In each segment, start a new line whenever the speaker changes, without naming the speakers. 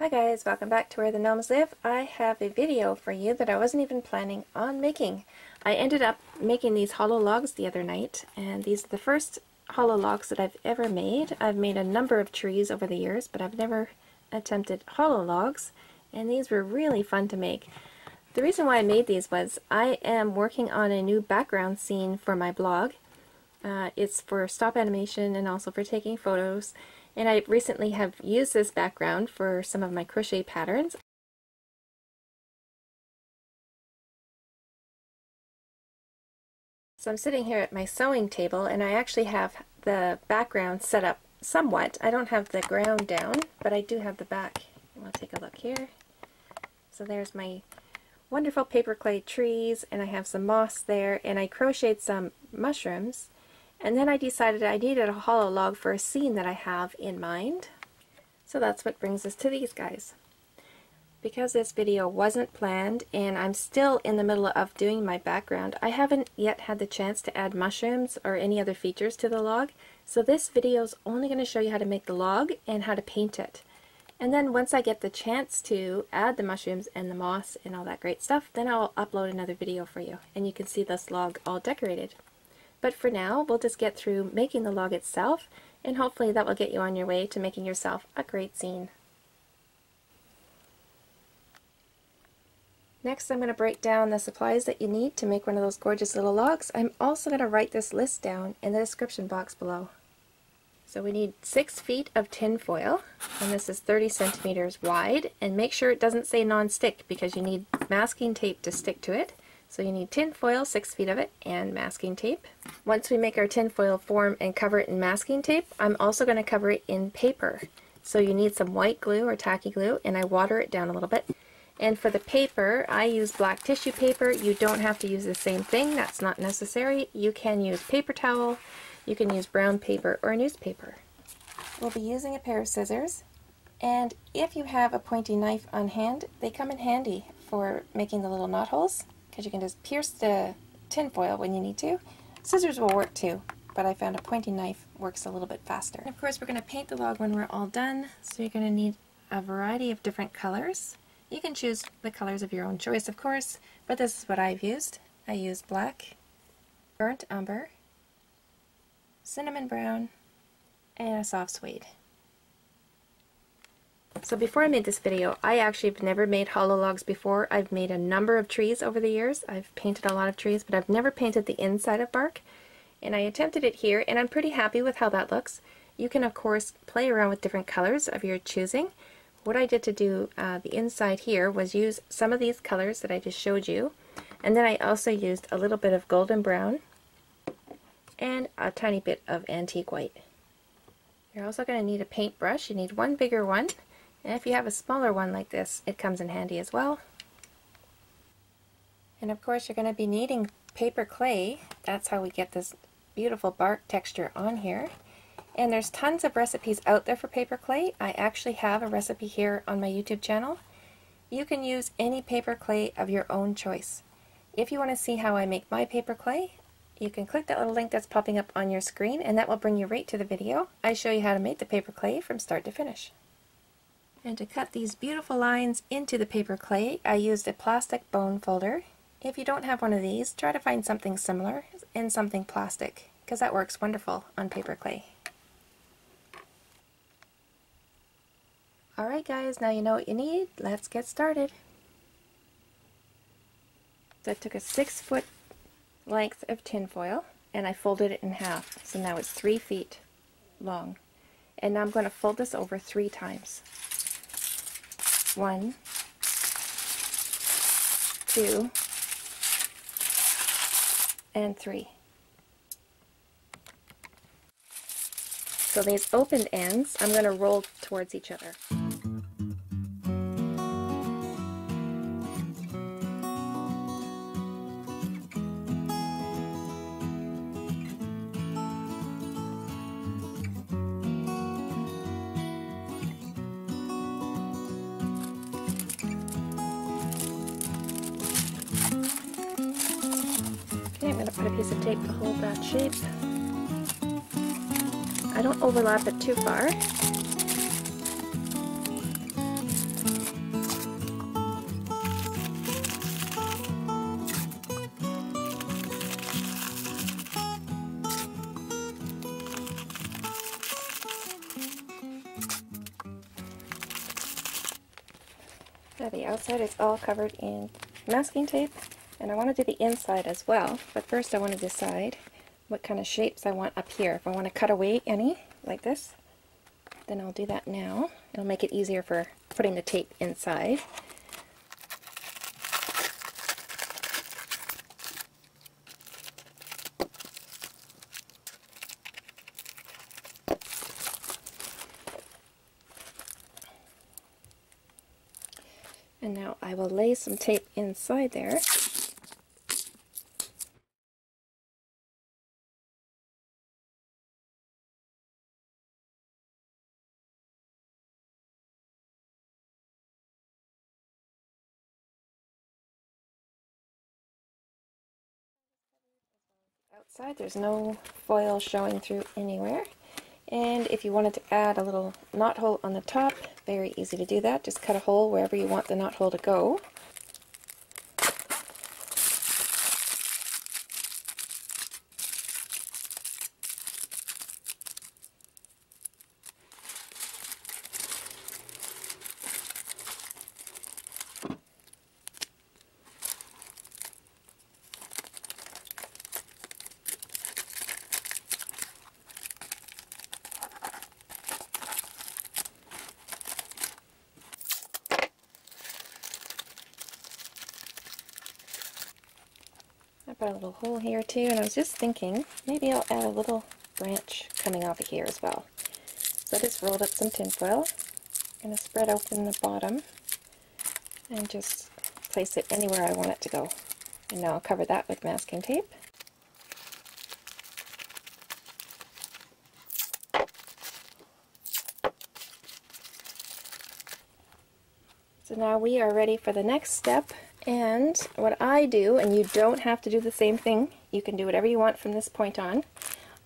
Hi guys, welcome back to Where the Gnomes Live. I have a video for you that I wasn't even planning on making. I ended up making these hollow logs the other night, and these are the first hollow logs that I've ever made. I've made a number of trees over the years, but I've never attempted hollow logs, and these were really fun to make. The reason why I made these was I am working on a new background scene for my blog. It's for stop animation and also for taking photos. And I recently have used this background for some of my crochet patterns. So I'm sitting here at my sewing table, and I actually have the background set up somewhat. I don't have the ground down, but I do have the back. We'll take a look here. So there's my wonderful paper clay trees, and I have some moss there, and I crocheted some mushrooms. And then I decided I needed a hollow log for a scene that I have in mind. So that's what brings us to these guys. Because this video wasn't planned and I'm still in the middle of doing my background, I haven't yet had the chance to add mushrooms or any other features to the log. So this video is only going to show you how to make the log and how to paint it. And then once I get the chance to add the mushrooms and the moss and all that great stuff, then I'll upload another video for you and you can see this log all decorated. But for now, we'll just get through making the log itself, and hopefully that will get you on your way to making yourself a great scene. Next, I'm going to break down the supplies that you need to make one of those gorgeous little logs. I'm also going to write this list down in the description box below. So we need 6 feet of tin foil, and this is 30 centimeters wide, and make sure it doesn't say non-stick because you need masking tape to stick to it. So you need tin foil, 6 feet of it, and masking tape. Once we make our tin foil form and cover it in masking tape, I'm also going to cover it in paper. So you need some white glue or tacky glue, and I water it down a little bit. And for the paper, I use black tissue paper. You don't have to use the same thing, that's not necessary. You can use paper towel, you can use brown paper or newspaper. We'll be using a pair of scissors, and if you have a pointy knife on hand, they come in handy for making the little knot holes, because you can just pierce the tin foil when you need to. Scissors will work too, but I found a pointy knife works a little bit faster. And of course, we're going to paint the log when we're all done, so you're going to need a variety of different colors. You can choose the colors of your own choice, of course, but this is what I've used. I used black, burnt umber, cinnamon brown, and a soft suede. So before I made this video, I actually have never made hollow logs before. I've made a number of trees over the years. I've painted a lot of trees, but I've never painted the inside of bark. And I attempted it here, and I'm pretty happy with how that looks. You can, of course, play around with different colors of your choosing. What I did to do the inside here was use some of these colors that I just showed you. And then I also used a little bit of golden brown and a tiny bit of antique white. You're also going to need a paintbrush. You need one bigger one. And if you have a smaller one like this, it comes in handy as well. And of course you're going to be needing paper clay. That's how we get this beautiful bark texture on here. And there's tons of recipes out there for paper clay. I actually have a recipe here on my YouTube channel. You can use any paper clay of your own choice. If you want to see how I make my paper clay, you can click that little link that's popping up on your screen, and that will bring you right to the video. I show you how to make the paper clay from start to finish. And to cut these beautiful lines into the paper clay, I used a plastic bone folder. If you don't have one of these, try to find something similar in something plastic, because that works wonderful on paper clay. Alright guys, now you know what you need. Let's get started. So I took a 6-foot length of tin foil, and I folded it in half. So now it's 3 feet long. And now I'm going to fold this over 3 times. 1, 2, and 3. So these opened ends, I'm going to roll towards each other. Okay, I'm going to put a piece of tape to hold that shape. I don't overlap it too far. the outside is all covered in masking tape, and I want to do the inside as well, but first I want to decide what kind of shapes I want up here. If I want to cut away any, like this, then I'll do that now. It'll make it easier for putting the tape inside. And now I will lay some tape inside there. Outside there's no foil showing through anywhere. And if you wanted to add a little knot hole on the top, very easy to do that. Just cut a hole wherever you want the knot hole to go. I put a little hole here too, and I was just thinking maybe I'll add a little branch coming off of here as well. So I just rolled up some tin foil. I'm going to spread open the bottom and just place it anywhere I want it to go. And now I'll cover that with masking tape. So now we are ready for the next step. And what I do, and you don't have to do the same thing, you can do whatever you want from this point on.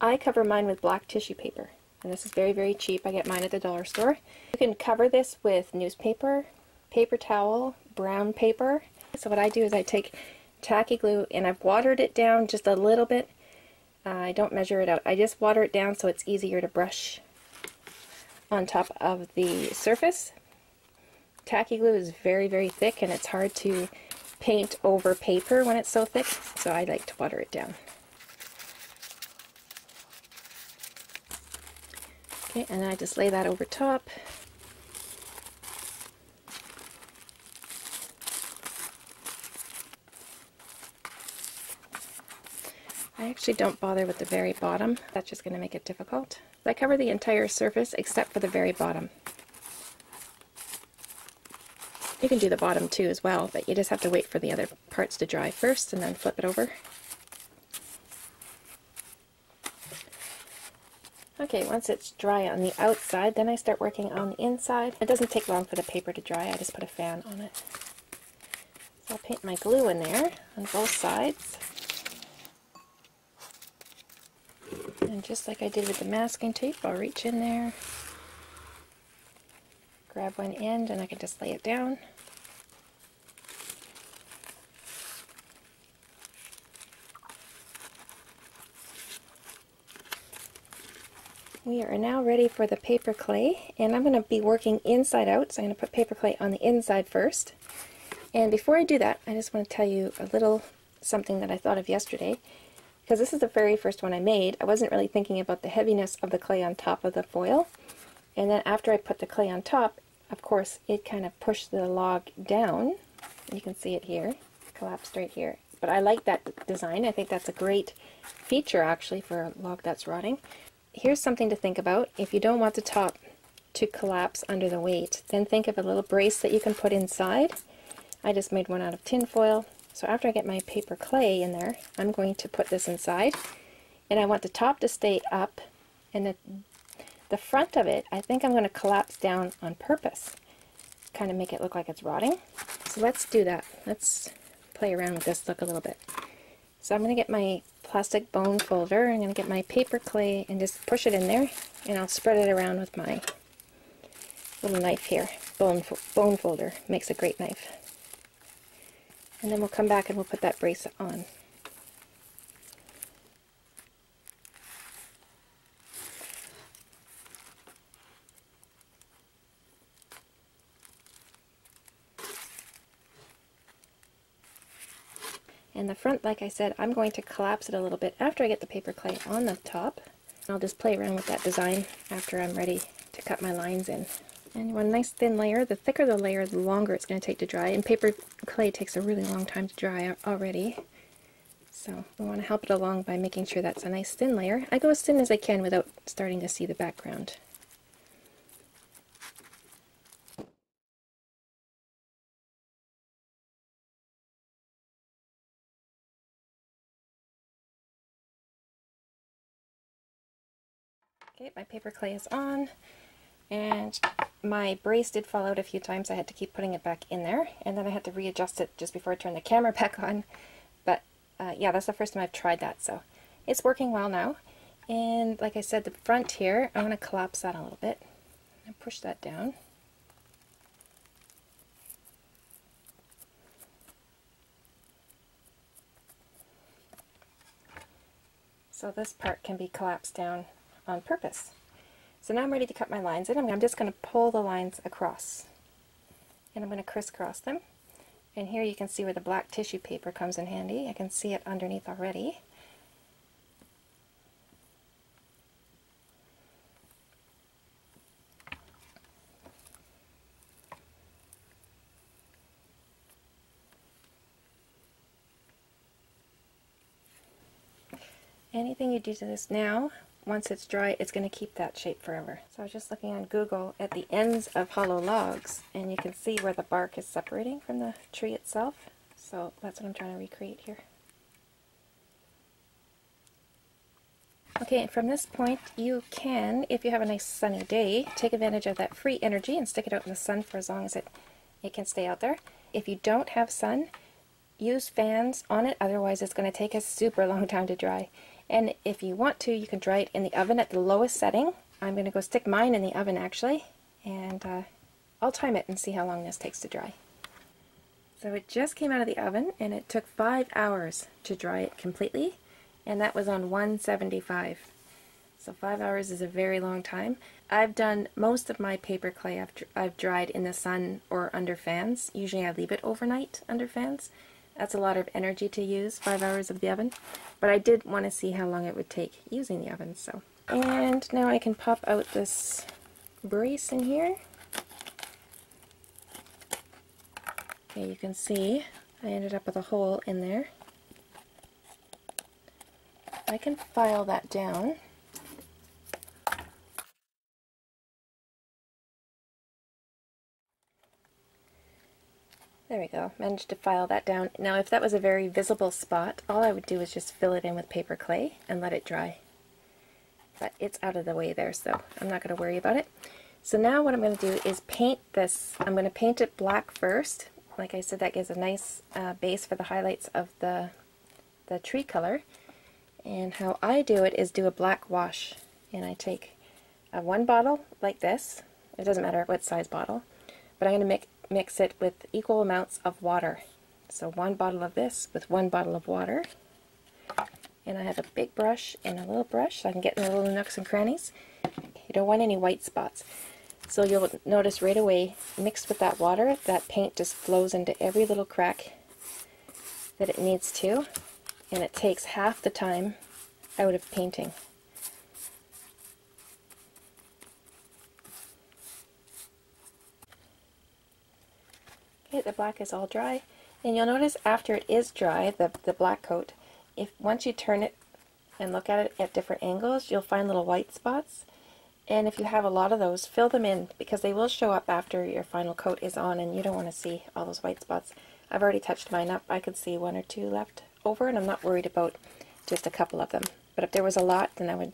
I cover mine with black tissue paper, and this is very, very cheap. I get mine at the dollar store. You can cover this with newspaper, paper towel, brown paper. So what I do is I take tacky glue and I've watered it down just a little bit. I don't measure it out. I just water it down so it's easier to brush on top of the surface. Tacky glue is very, very thick, and it's hard to paint over paper when it's so thick, so I like to water it down. Okay, and I just lay that over top. I actually don't bother with the very bottom. That's just going to make it difficult. I cover the entire surface except for the very bottom. You can do the bottom too as well, but you just have to wait for the other parts to dry first and then flip it over. Okay, once it's dry on the outside, then I start working on the inside. It doesn't take long for the paper to dry, I just put a fan on it. So I'll paint my glue in there on both sides. And just like I did with the masking tape, I'll reach in there, grab one end, and I can just lay it down. We are now ready for the paper clay, and I'm going to be working inside out, so I'm going to put paper clay on the inside first. And before I do that, I just want to tell you a little something that I thought of yesterday, because this is the very first one I made. I wasn't really thinking about the heaviness of the clay on top of the foil, and then after I put the clay on top, of course, it kind of pushed the log down. You can see it here, collapsed right here. But I like that design. I think that's a great feature actually for a log that's rotting. Here's something to think about. If you don't want the top to collapse under the weight, then think of a little brace that you can put inside. I just made one out of tin foil. So after I get my paper clay in there, I'm going to put this inside. And I want the top to stay up, and the front of it, I think I'm going to collapse down on purpose. Kind of make it look like it's rotting. So let's do that. Let's play around with this look a little bit. So I'm going to get my plastic bone folder, I'm going to get my paper clay and just push it in there, and I'll spread it around with my little knife here. Bone folder makes a great knife. And then we'll come back and we'll put that brace on. And the front, like I said, I'm going to collapse it a little bit after I get the paper clay on the top. I'll just play around with that design after I'm ready to cut my lines in. And you want a nice thin layer. The thicker the layer, the longer it's going to take to dry. And paper clay takes a really long time to dry already. So we want to help it along by making sure that's a nice thin layer. I go as thin as I can without starting to see the background. Okay, my paper clay is on, and my brace did fall out a few times. I had to keep putting it back in there, and then I had to readjust it just before I turned the camera back on. But yeah, that's the first time I've tried that, so it's working well now. And like I said, the front here, I'm going to collapse that a little bit and push that down. So this part can be collapsed down on purpose. So now I'm ready to cut my lines in. I'm just going to pull the lines across, and I'm going to crisscross them. And here you can see where the black tissue paper comes in handy. I can see it underneath already. Anything you do to this now, once it's dry, it's going to keep that shape forever. So I was just looking on Google at the ends of hollow logs, and you can see where the bark is separating from the tree itself. So that's what I'm trying to recreate here. Okay, and from this point, you can, if you have a nice sunny day, take advantage of that free energy and stick it out in the sun for as long as it can stay out there. If you don't have sun, use fans on it, otherwise it's going to take a super long time to dry. And if you want to, you can dry it in the oven at the lowest setting. I'm going to go stick mine in the oven actually, and I'll time it and see how long this takes to dry. So it just came out of the oven, and it took 5 hours to dry it completely, and that was on 175. So 5 hours is a very long time. I've done most of my paper clay I've dried in the sun or under fans. Usually I leave it overnight under fans. That's a lot of energy to use, 5 hours of the oven. But I did want to see how long it would take using the oven. So, and now I can pop out this brace in here. Okay, you can see I ended up with a hole in there. I can file that down. There we go, managed to file that down. Now if that was a very visible spot, all I would do is just fill it in with paper clay and let it dry. But it's out of the way there, so I'm not going to worry about it. So now what I'm going to do is paint this. I'm going to paint it black first. Like I said, that gives a nice base for the highlights of the tree color. And how I do it is do a black wash. And I take one bottle like this. It doesn't matter what size bottle. But I'm going to mix it with equal amounts of water. So 1 bottle of this with 1 bottle of water. And I have a big brush and a little brush so I can get in the little nooks and crannies. You don't want any white spots. So you'll notice right away, mixed with that water, that paint just flows into every little crack that it needs to. And it takes half the time out of painting. Okay, the black is all dry, and you'll notice after it is dry, the black coat, once you turn it and look at it at different angles, you'll find little white spots. And if you have a lot of those, fill them in, because they will show up after your final coat is on, and you don't want to see all those white spots. I've already touched mine up. I could see 1 or 2 left over, and I'm not worried about just a couple of them. But if there was a lot, then I would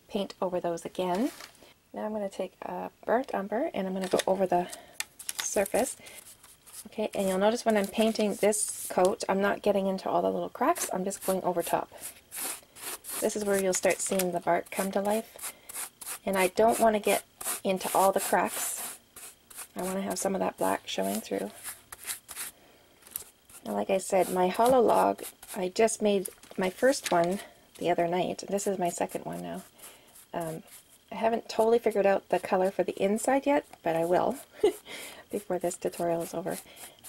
paint over those again. Now I'm going to take a burnt umber, and I'm going to go over the surface. Okay, and you'll notice when I'm painting this coat, I'm not getting into all the little cracks, I'm just going over top. This is where you'll start seeing the bark come to life. And I don't want to get into all the cracks. I want to have some of that black showing through. Now, like I said, my hollow log, I just made my first one the other night. This is my second one now. I haven't totally figured out the color for the inside yet, but I will. before this tutorial is over.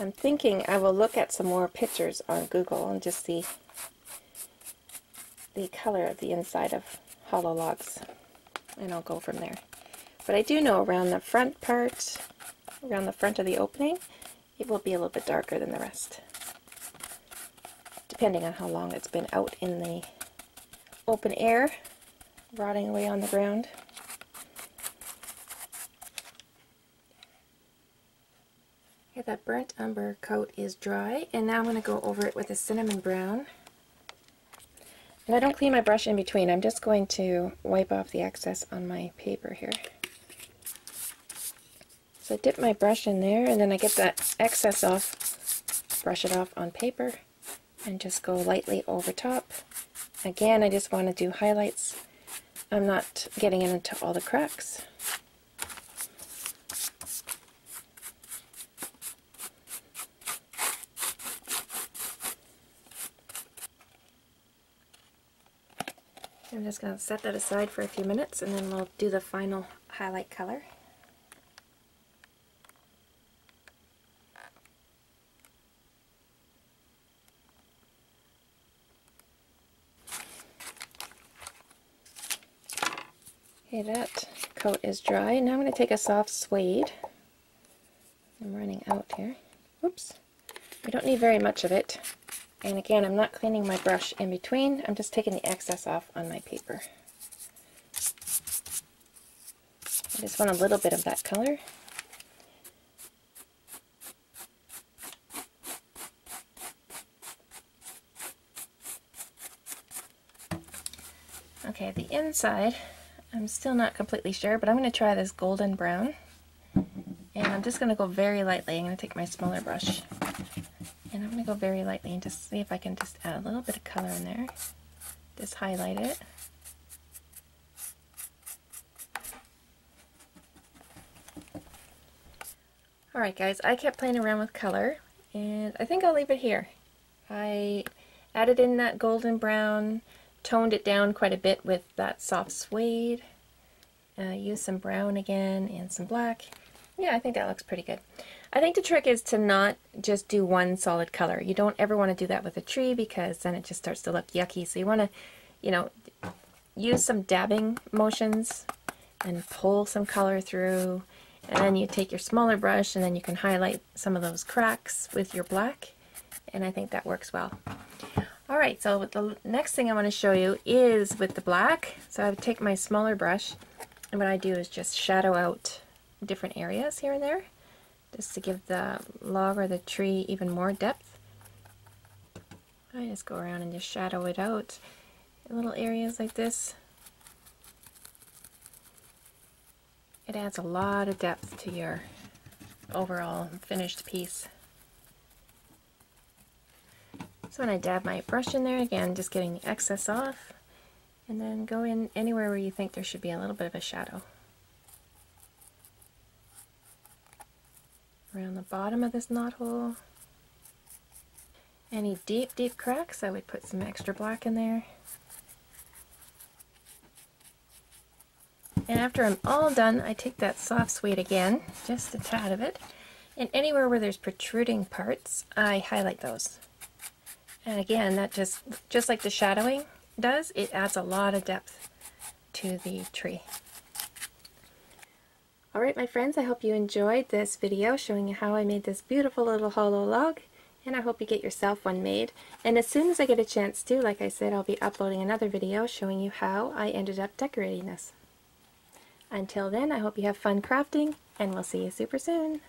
I'm thinking I will look at some more pictures on Google and just see the color of the inside of hollow logs, and I'll go from there. But I do know around the front part, around the front of the opening, it will be a little bit darker than the rest, depending on how long it's been out in the open air, rotting away on the ground. Okay, that burnt umber coat is dry, and now I'm going to go over it with a cinnamon brown. And I don't clean my brush in between, I'm just going to wipe off the excess on my paper here. So I dip my brush in there, and then I get that excess off, brush it off on paper, and just go lightly over top. Again, I just want to do highlights. I'm not getting into all the cracks. I'm just going to set that aside for a few minutes, and then we'll do the final highlight color. Okay, that coat is dry. Now I'm going to take a soft suede. I'm running out here. Whoops. I don't need very much of it. And again, I'm not cleaning my brush in between. I'm just taking the excess off on my paper. I just want a little bit of that color. Okay, the inside, I'm still not completely sure, but I'm going to try this golden brown. And I'm just going to go very lightly. I'm going to take my smaller brush. And I'm going to go very lightly and just see if I can just add a little bit of color in there. Just highlight it. Alright guys, I kept playing around with color, and I think I'll leave it here. I added in that golden brown, toned it down quite a bit with that soft suede, used some brown again and some black. Yeah, I think that looks pretty good. I think the trick is to not just do one solid color. You don't ever want to do that with a tree, because then it just starts to look yucky. So you want to, you know, use some dabbing motions and pull some color through, and then you take your smaller brush and then you can highlight some of those cracks with your black, and I think that works well. Alright, so the next thing I want to show you is with the black. So I would take my smaller brush, and what I do is just shadow out different areas here and there, just to give the log or the tree even more depth. I just go around and just shadow it out in little areas like this. It adds a lot of depth to your overall finished piece. So when I dab my brush in there, again, just getting the excess off, and then go in anywhere where you think there should be a little bit of a shadow. Around the bottom of this knothole. Any deep, deep cracks, I would put some extra black in there. And after I'm all done, I take that soft suede again, just a tad of it, and anywhere where there's protruding parts, I highlight those. And again, that just like the shadowing does, it adds a lot of depth to the tree. Alright my friends, I hope you enjoyed this video showing you how I made this beautiful little hollow log, and I hope you get yourself one made. And as soon as I get a chance to, like I said, I'll be uploading another video showing you how I ended up decorating this. Until then, I hope you have fun crafting, and we'll see you super soon.